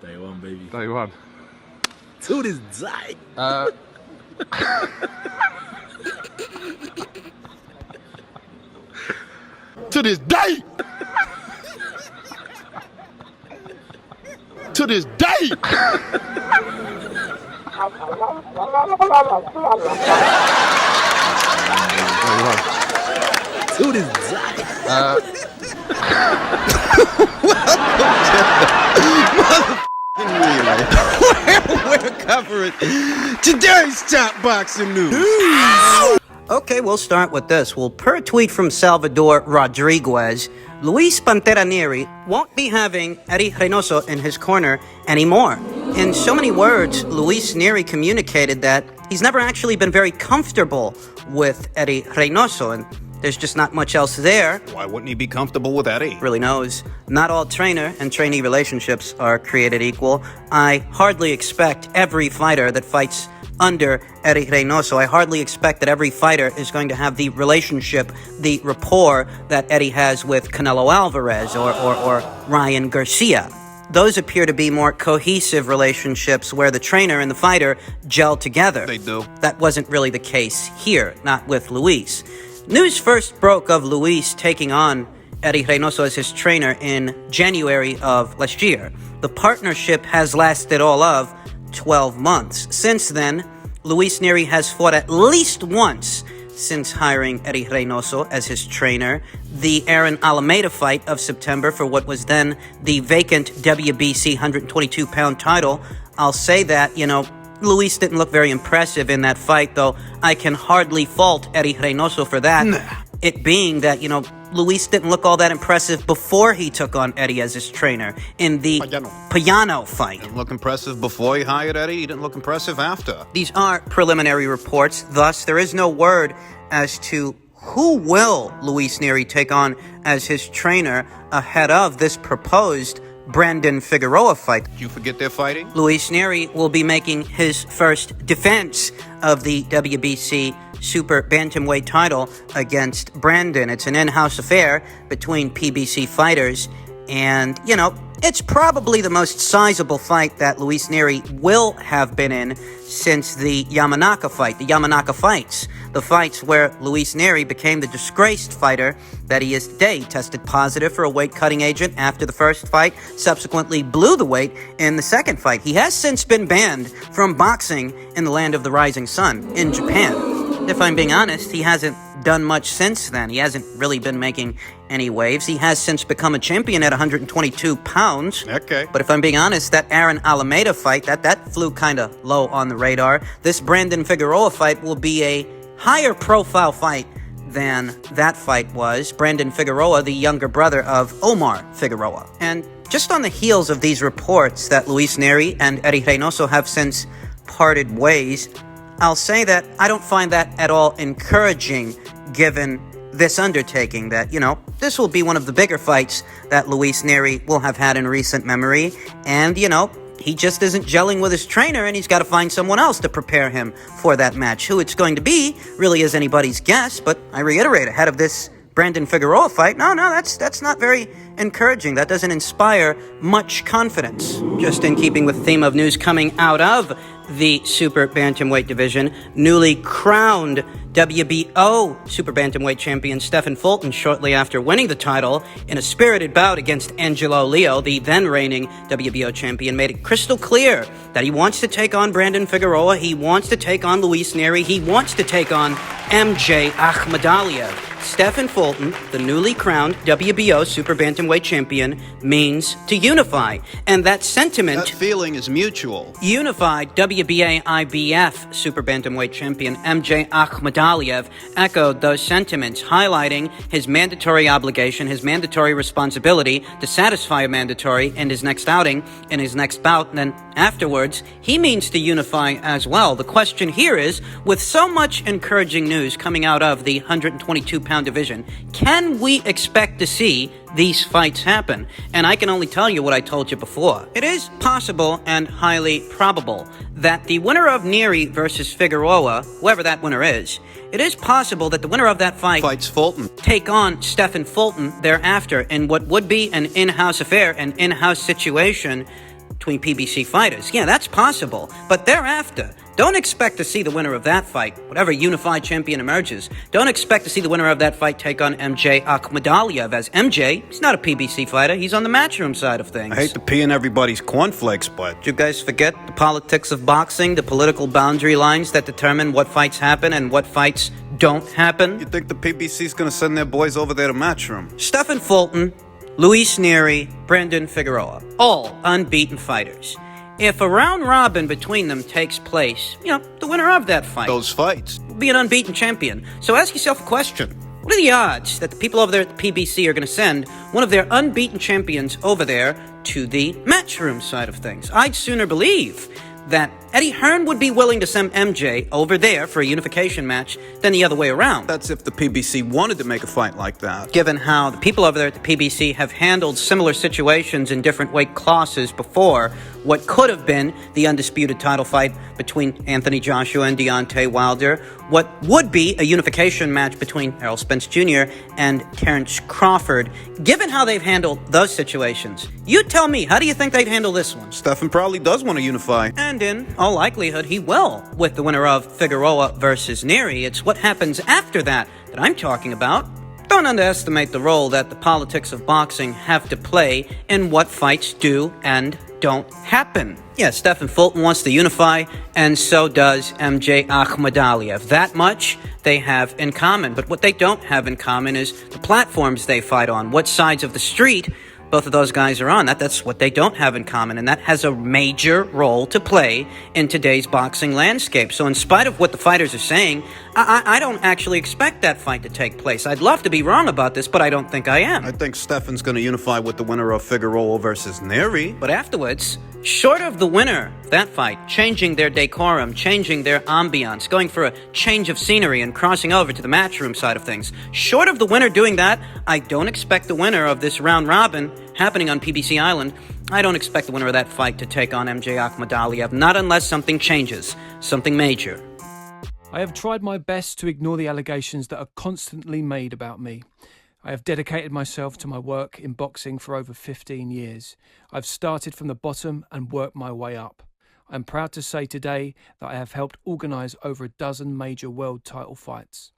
Day one, baby. Day one. To this day. To this day. To this day. To this day. We're covering today's top boxing news. Okay, we'll start with this. Well, per a tweet from Salvador Rodriguez, Luis Pantera Neri won't be having Eddie Reynoso in his corner anymore. In so many words, Luis Neri communicated that he's never actually been very comfortable with Eddie Reynoso, and there's just not much else there. Why wouldn't he be comfortable with Eddie? Really knows. Not all trainer and trainee relationships are created equal. I hardly expect every fighter that fights under Eddie Reynoso, I hardly expect that every fighter is going to have the relationship, the rapport that Eddie has with Canelo Alvarez or Ryan Garcia. Those appear to be more cohesive relationships where the trainer and the fighter gel together. They do. That wasn't really the case here, not with Luis. News first broke of Luis taking on Eddie Reynoso as his trainer in January of last year. The partnership has lasted all of 12 months. Since then, Luis Neri has fought at least once since hiring Eddie Reynoso as his trainer. The Aaron Alameda fight of September for what was then the vacant WBC 122-pound title. I'll say that, Luis didn't look very impressive in that fight, though I can hardly fault Eddie Reynoso for that. It being that, Luis didn't look all that impressive before he took on Eddie as his trainer in the Payano fight. Didn't look impressive before he hired Eddie. He didn't look impressive after. These are preliminary reports. Thus, there is no word as to who will Luis Neri take on as his trainer ahead of this proposed Brandon Figueroa fight. Did you forget they're fighting? Luis Neri will be making his first defense of the WBC Super Bantamweight title against Brandon. It's an in-house affair between PBC fighters, and, it's probably the most sizable fight that Luis Neri will have been in since the Yamanaka fight, the Yamanaka fights. The fights where Luis Neri became the disgraced fighter that he is today. He tested positive for a weight-cutting agent after the first fight, subsequently blew the weight in the second fight. He has since been banned from boxing in the land of the rising sun, in Japan. If I'm being honest, he hasn't done much since then. He hasn't really been making any waves. He has since become a champion at 122 pounds. Okay. But if I'm being honest, that Aaron Alameda fight, that flew kind of low on the radar. This Brandon Figueroa fight will be a higher profile fight than that fight was. Brandon Figueroa, the younger brother of Omar Figueroa. And just on the heels of these reports that Luis Neri and Eddie Reynoso have since parted ways, I'll say that I don't find that at all encouraging given this undertaking that, this will be one of the bigger fights that Luis Neri will have had in recent memory. And, he just isn't gelling with his trainer, and he's got to find someone else to prepare him for that match. Who it's going to be really is anybody's guess, but I reiterate, ahead of this Brandon Figueroa fight, no, that's not very encouraging. That doesn't inspire much confidence. Just in keeping with the theme of news coming out of the Super Bantamweight division, newly crowned WBO Super Bantamweight champion Stephen Fulton, shortly after winning the title in a spirited bout against Angelo Leo, the then reigning WBO champion, made it crystal clear that he wants to take on Brandon Figueroa, he wants to take on Luis Neri, he wants to take on MJ Akhmadaliev. Stephen Fulton, the newly crowned WBO Super Bantamweight champion, means to unify. And that sentiment... That feeling is mutual. Unified WBA IBF Super Bantamweight champion MJ Akhmadaliev echoed those sentiments, highlighting his mandatory obligation, his mandatory responsibility to satisfy a mandatory in his next outing, in his next bout, and then afterwards, he means to unify as well. The question here is, with so much encouraging news coming out of the 122-pound division, can we expect to see these fights happen? And I can only tell you what I told you before. It is possible and highly probable that the winner of Neri versus Figueroa, whoever that winner is, it is possible that the winner of that fight fights Fulton, take on Stephen Fulton thereafter in what would be an in-house affair, an in-house situation. between PBC fighters. Yeah, that's possible. But thereafter, don't expect to see the winner of that fight, whatever unified champion emerges, don't expect to see the winner of that fight take on MJ Akhmadaliev, as MJ, he's not a PBC fighter, he's on the matchroom side of things. I hate to pee in everybody's cornflakes, but Did you guys forget the politics of boxing, the political boundary lines that determine what fights happen and what fights don't happen? you think the PBC's gonna send their boys over there to Matchroom? Stephen Fulton, Luis Nery, Brandon Figueroa, all unbeaten fighters. If a round robin between them takes place, the winner of that fight Those fights. will be an unbeaten champion. So ask yourself a question. What are the odds that the people over there at the PBC are going to send one of their unbeaten champions over there to the matchroom side of things? I'd sooner believe that Eddie Hearn would be willing to send MJ over there for a unification match than the other way around. That's if the PBC wanted to make a fight like that. Given how the people over there at the PBC have handled similar situations in different weight classes before, what could have been the undisputed title fight between Anthony Joshua and Deontay Wilder, what would be a unification match between Errol Spence Jr. and Terrence Crawford, given how they've handled those situations, you tell me, how do you think they'd handle this one? Stephen probably does want to unify. And in all likelihood, he will, with the winner of Figueroa versus Neri. It's what happens after that I'm talking about. Don't underestimate the role that the politics of boxing have to play in what fights do and don't happen. Yeah, Stephen Fulton wants to unify, and so does MJ Akhmadaliev. That much they have in common. But what they don't have in common is the platforms they fight on, what sides of the street both of those guys are on. That's what they don't have in common, and that has a major role to play in today's boxing landscape. So in spite of what the fighters are saying, I don't actually expect that fight to take place. I'd love to be wrong about this, but I don't think I am. I think Stephen's going to unify with the winner of Figueroa versus Neri. But afterwards, short of the winner of that fight changing their decorum, changing their ambiance, going for a change of scenery and crossing over to the matchroom side of things, short of the winner doing that, I don't expect the winner of this round robin happening on PBC Island, I don't expect the winner of that fight to take on MJ Akhmadaliev, not unless something changes, something major. I have tried my best to ignore the allegations that are constantly made about me. I have dedicated myself to my work in boxing for over 15 years. I've started from the bottom and worked my way up. I'm proud to say today that I have helped organise over a dozen major world title fights.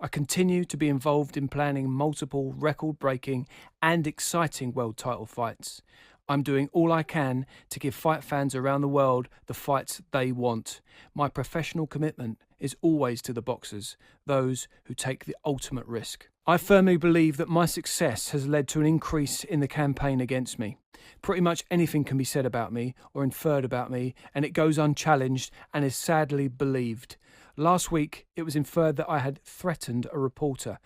I continue to be involved in planning multiple record-breaking and exciting world title fights. I'm doing all I can to give fight fans around the world the fights they want. My professional commitment is always to the boxers, those who take the ultimate risk. I firmly believe that my success has led to an increase in the campaign against me. Pretty much anything can be said about me or inferred about me, and it goes unchallenged and is sadly believed. Last week, it was inferred that I had threatened a reporter.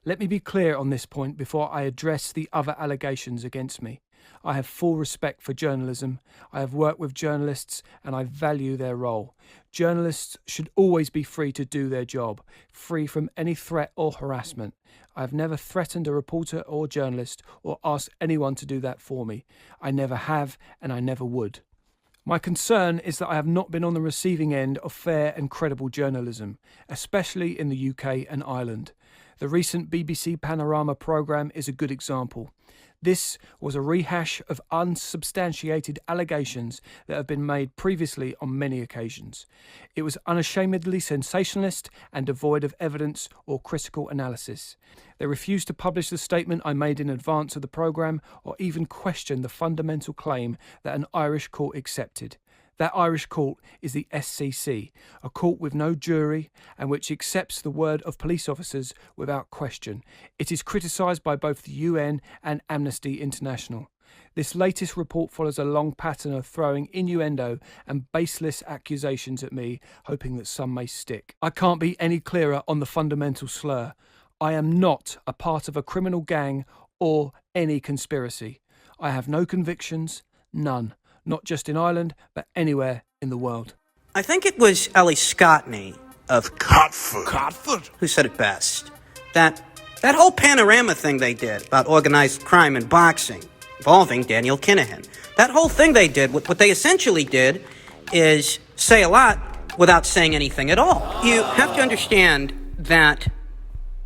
Let me be clear on this point before I address the other allegations against me. I have full respect for journalism. I have worked with journalists and I value their role. Journalists should always be free to do their job, free from any threat or harassment. I have never threatened a reporter or journalist or asked anyone to do that for me. I never have and I never would. My concern is that I have not been on the receiving end of fair and credible journalism, especially in the UK and Ireland. The recent BBC Panorama programme is a good example. This was a rehash of unsubstantiated allegations that have been made previously on many occasions. It was unashamedly sensationalist and devoid of evidence or critical analysis. They refused to publish the statement I made in advance of the programme or even question the fundamental claim that an Irish court accepted. That Irish court is the SCC, a court with no jury and which accepts the word of police officers without question. It is criticised by both the UN and Amnesty International. This latest report follows a long pattern of throwing innuendo and baseless accusations at me, hoping that some may stick. I can't be any clearer on the fundamental slur. I am not a part of a criminal gang or any conspiracy. I have no convictions, none. Not just in Ireland, but anywhere in the world. I think it was Ellie Scottney of Cotford. who said it best. That whole panorama thing they did about organized crime and boxing, involving Daniel Kinahan. That whole thing they did, what they essentially did is say a lot without saying anything at all. You have to understand that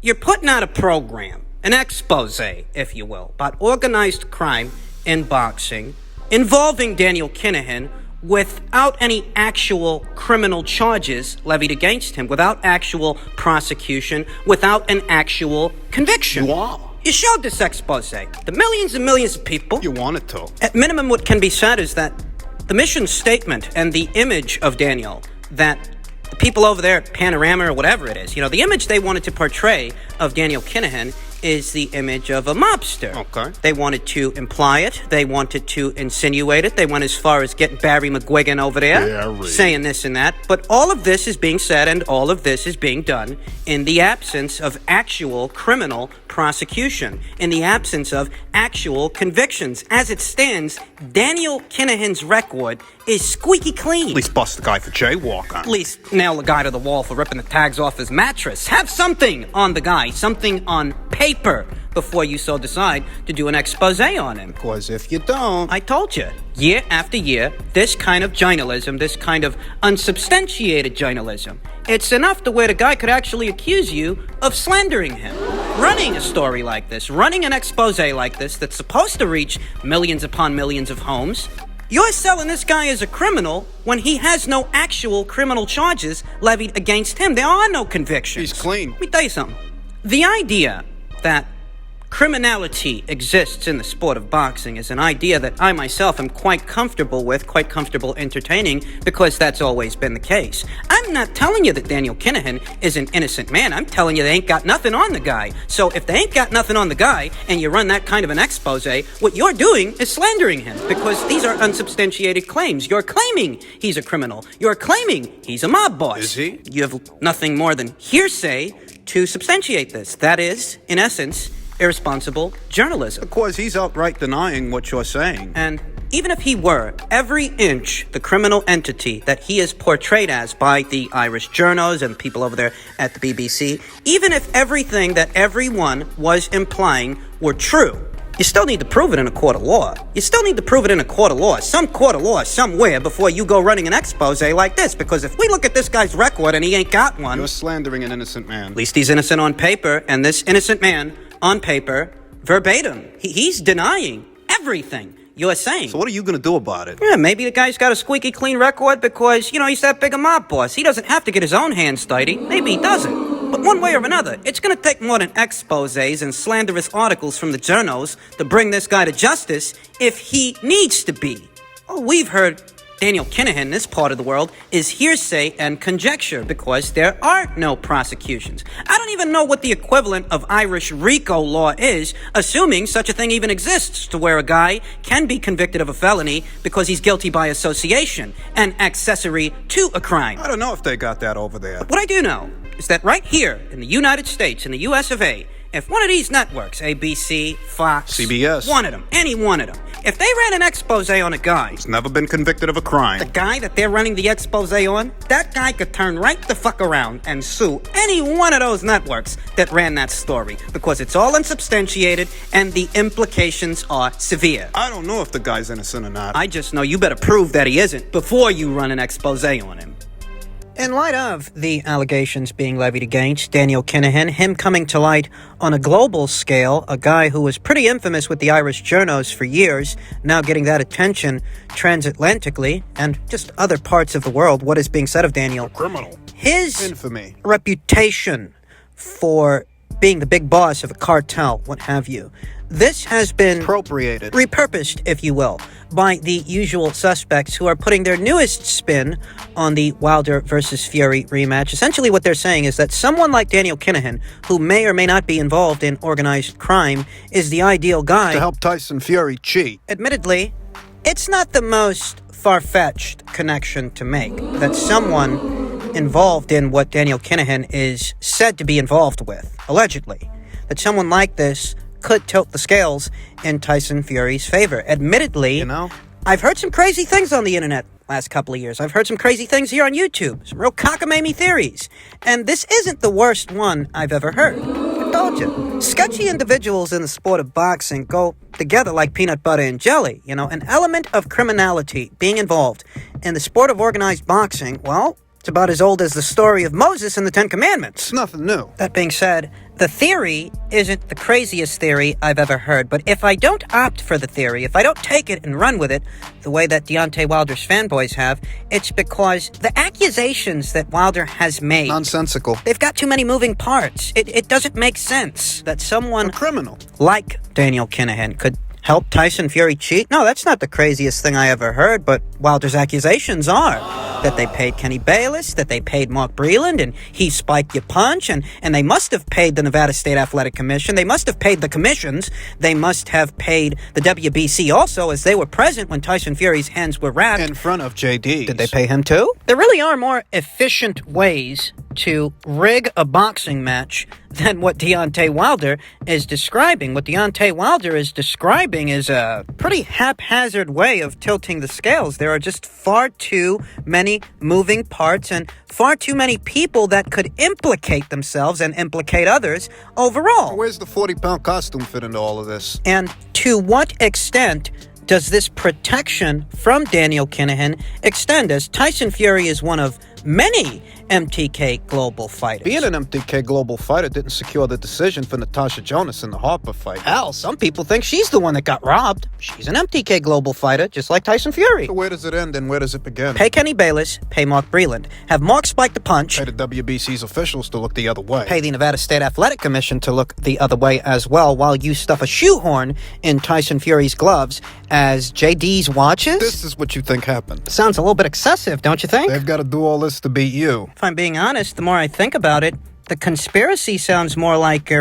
you're putting out a program, an expose, if you will, about organized crime in boxing, involving Daniel Kinahan without any actual criminal charges levied against him, without actual prosecution, without an actual conviction. You are. You showed this expose to millions and millions of people. You wanted to. At minimum, what can be said is that the mission statement and the image of Daniel that the people over there at Panorama or whatever it is, the image they wanted to portray of Daniel Kinahan is the image of a mobster. Okay. They wanted to imply it. They wanted to insinuate it. They went as far as getting Barry McGuigan over there, saying this and that. But all of this is being said and all of this is being done in the absence of actual criminal prosecution, in the absence of actual convictions. As it stands, Daniel Kinahan's record is squeaky clean. At least bust the guy for jaywalking. At least nail the guy to the wall for ripping the tags off his mattress. Have something on the guy, something on paper, before you so decide to do an expose on him. Because if you don't... I told you, year after year, this kind of journalism, this kind of unsubstantiated journalism, it's enough to where the guy could actually accuse you of slandering him. Running a story like this, running an expose like this that's supposed to reach millions upon millions of homes, you're selling this guy as a criminal when he has no actual criminal charges levied against him. There are no convictions. He's clean. Let me tell you something. The idea that criminality exists in the sport of boxing is an idea that I myself am quite comfortable with, quite comfortable entertaining, because that's always been the case. I'm not telling you that Daniel Kinahan is an innocent man. I'm telling you they ain't got nothing on the guy. So if they ain't got nothing on the guy and you run that kind of an expose, what you're doing is slandering him, because these are unsubstantiated claims. You're claiming he's a criminal. You're claiming he's a mob boss. Is he? You have nothing more than hearsay to substantiate this. That is, in essence, irresponsible journalism. Because he's outright denying what you're saying. And even if he were, every inch the criminal entity that he is portrayed as by the Irish journos and people over there at the BBC, even if everything that everyone was implying were true, you still need to prove it in a court of law. You still need to prove it in a court of law, some court of law somewhere, before you go running an expose like this. Because if we look at this guy's record and he ain't got one... You're slandering an innocent man. At least he's innocent on paper, and this innocent man, on paper, verbatim, he's denying everything you're saying. So what are you going to do about it? Yeah, maybe the guy's got a squeaky clean record because, he's that big a mob boss. He doesn't have to get his own hands dirty. Maybe he doesn't. But one way or another, it's going to take more than exposés and slanderous articles from the journos to bring this guy to justice if he needs to be. Oh, we've heard Daniel Kinahan in this part of the world is hearsay and conjecture because there are no prosecutions. I don't even know what the equivalent of Irish RICO law is, assuming such a thing even exists, to where a guy can be convicted of a felony because he's guilty by association, an accessory to a crime. I don't know if they got that over there. What I do know is that right here in the United States, in the US of A, if one of these networks, ABC, Fox, CBS, one of them, any one of them, if they ran an expose on a guy, he's never been convicted of a crime. The guy that they're running the expose on, that guy could turn right the fuck around and sue any one of those networks that ran that story, because it's all unsubstantiated and the implications are severe. I don't know if the guy's innocent or not. I just know you better prove that he isn't before you run an expose on him. In light of the allegations being levied against Daniel Kinahan, him coming to light on a global scale, a guy who was pretty infamous with the Irish journos for years, now getting that attention transatlantically and just other parts of the world, what is being said of Daniel? Criminal. His infamy, reputation for being the big boss of a cartel, what have you. This has been appropriated, repurposed, if you will, by the usual suspects who are putting their newest spin on the Wilder versus Fury rematch. Essentially what they're saying is that someone like Daniel Kinahan, who may or may not be involved in organized crime, is the ideal guy to help Tyson Fury cheat. Admittedly, it's not the most far-fetched connection to make, that someone involved in what Daniel Kinahan is said to be involved with, allegedly, that someone like this could tilt the scales in Tyson Fury's favor. Admittedly, I've heard some crazy things on the internet last couple of years. I've heard some crazy things here on YouTube, some real cockamamie theories. And this isn't the worst one I've ever heard. I told you, sketchy individuals in the sport of boxing go together like peanut butter and jelly. An element of criminality being involved in the sport of organized boxing, well, it's about as old as the story of Moses and the Ten Commandments. It's nothing new. That being said, The theory isn't the craziest theory I've ever heard, but if I don't opt for the theory, if I don't take it and run with it, the way that Deontay Wilder's fanboys have, it's because the accusations that Wilder has made... Nonsensical. They've got too many moving parts. It doesn't make sense that someone... A criminal. ...like Daniel Kinahan could help Tyson Fury cheat? No, that's not the craziest thing I ever heard, but Wilder's accusations are that they paid Kenny Bayless, that they paid Mark Breland, and he spiked your punch, and they must have paid the Nevada State Athletic Commission. They must have paid the commissions. They must have paid the WBC also, as they were present when Tyson Fury's hands were wrapped. In front of JD. Did they pay him too? There really are more efficient ways to rig a boxing match than what Deontay Wilder is describing. What Deontay Wilder is describing is a pretty haphazard way of tilting the scales. There are just far too many moving parts and far too many people that could implicate themselves and implicate others overall. Where's the 40-pound costume fit into all of this? And to what extent does this protection from Daniel Kinahan extend, as Tyson Fury is one of many MTK Global fighters? Being an MTK Global fighter didn't secure the decision for Natasha Jonas in the Harper fight. Hell, some people think she's the one that got robbed. She's an MTK Global fighter, just like Tyson Fury. So where does it end and where does it begin? Pay Kenny Bayless, pay Mark Breland. Have Mark spike the punch. Pay the WBC's officials to look the other way. Pay the Nevada State Athletic Commission to look the other way as well, while you stuff a shoehorn in Tyson Fury's gloves as JD's watches? This is what you think happened. Sounds a little bit excessive, don't you think? They've got to do all this to beat you. If I'm being honest, the more I think about it, the conspiracy sounds more like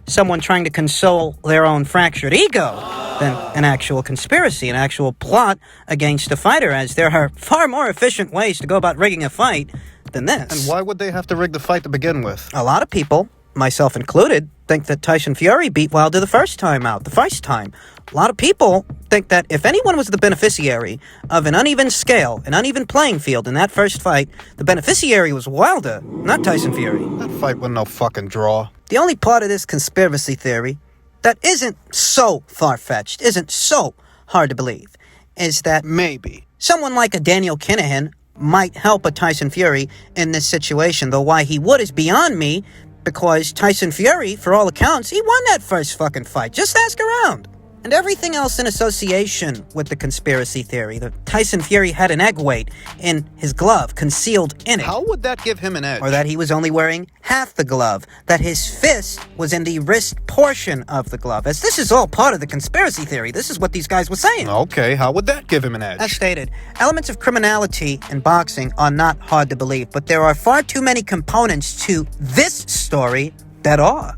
someone trying to console their own fractured ego than an actual conspiracy, an actual plot against a fighter, as there are far more efficient ways to go about rigging a fight than this. And why would they have to rig the fight to begin with? A lot of people, myself included, think that Tyson Fury beat Wilder the first time out, the first time. A lot of people think that if anyone was the beneficiary of an uneven scale, an uneven playing field in that first fight, the beneficiary was Wilder, not Tyson Fury. That fight was no fucking draw. The only part of this conspiracy theory that isn't so far-fetched, isn't so hard to believe, is that maybe someone like a Daniel Kinahan might help a Tyson Fury in this situation, though why he would is beyond me, because Tyson Fury, for all accounts, he won that first fucking fight. Just ask around. And everything else in association with the conspiracy theory. That Tyson Fury had an egg weight in his glove, concealed in it. How would that give him an edge? Or that he was only wearing half the glove. That his fist was in the wrist portion of the glove. As this is all part of the conspiracy theory. This is what these guys were saying. Okay, how would that give him an edge? As stated, elements of criminality in boxing are not hard to believe, but there are far too many components to this story that are.